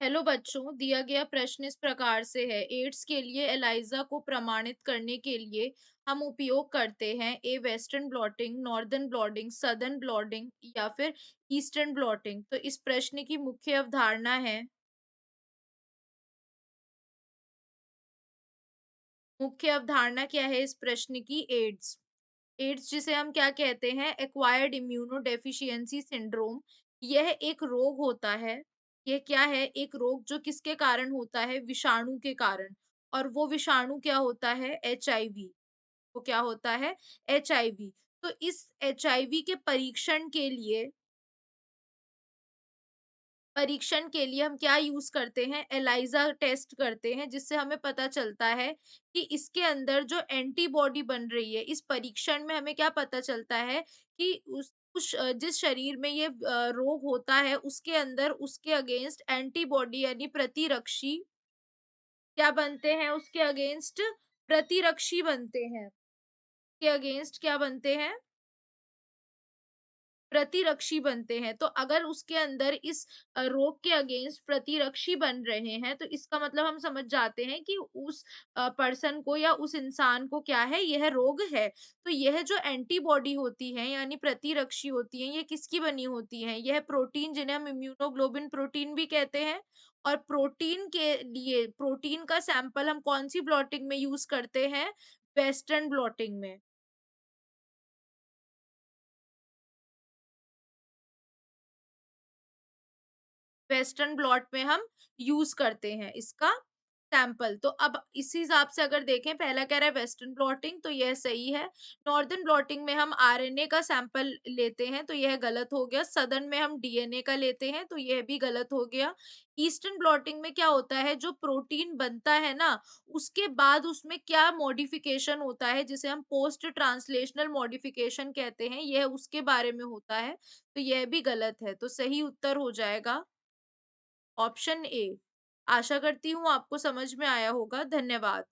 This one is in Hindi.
हेलो बच्चों, दिया गया प्रश्न इस प्रकार से है। एड्स के लिए एलाइजा को प्रमाणित करने के लिए हम उपयोग करते हैं a western blotting, northern blotting, southern blotting या फिर ईस्टर्न ब्लॉटिंग। तो इस प्रश्न की मुख्य अवधारणा है। मुख्य अवधारणा क्या है इस प्रश्न की? एड्स। एड्स जिसे हम क्या कहते हैं? Acquired immuno deficiency syndrome. यह एक रोग होता है। यह क्या है? एक रोग जो किसके कारण होता है? विषाणु के कारण। और वो विषाणु क्या होता है? एचआईवी। वो क्या होता है? एचआईवी। तो इस एचआईवी के परीक्षण के लिए हम क्या यूज़ करते हैं? एलाइज़ा टेस्ट करते हैं, जिससे हमें पता चलता है कि इसके अंदर जो एंटीबॉडी बन रही है, इस परीक्षण में हमें क्या पता चलता है कि जिस शरीर में ये रोग होता है, उसके अंदर उसके अगेंस्ट एंटीबॉडी यानी प्रतिरक्षी क्या बनते हैं? उसके अगेंस्ट प्रतिरक्षी बनते हैं। के अगेंस्ट क्या बनते हैं? प्रतिरक्षी बनते हैं। तो अगर उसके अंदर इस रोग के अगेंस्ट प्रतिरक्षी बन रहे हैं, तो इसका मतलब हम समझ जाते हैं कि उस पर्सन को या उस इंसान को क्या है, यह रोग है। तो यह जो एंटीबॉडी होती है यानी प्रतिरक्षी होती है, ये किसकी बनी होती है? यह प्रोटीन जिन्हें हम इम्यूनोग्लोबिन प्रोटीन भी कहते हैं। और प्रोटीन के लिए प्रोटीन का सैंपल हम कौन-सी ब्लॉटिंग में यूज़ करते हैं? वेस्टर्न ब्लॉटिंग में। वेस्टर्न ब्लॉट में हम यूज़ करते हैं इसका सैंपल। तो अब इस हिसाब से अगर देखें, पहला कह रहा है वेस्टर्न ब्लॉटिंग, तो यह सही है। नॉर्दर्न ब्लॉटिंग में हम आरएनए का सैंपल लेते हैं, तो यह गलत हो गया। सदर्न में हम डीएनए का लेते हैं, तो यह भी गलत हो गया। ईस्टर्न ब्लॉटिंग में क्या होता है, जो प्रोटीन बनता है ना, उसके बाद उसमें क्या मॉडिफिकेशन होता है, जिसे हम पोस्ट ट्रांसलेशनल मॉडिफिकेशन कहते हैं, यह उसके बारे में होता है। तो यह भी गलत है। तो सही उत्तर हो जाएगा ऑप्शन ए। आशा करती हूँ आपको समझ में आया होगा। धन्यवाद।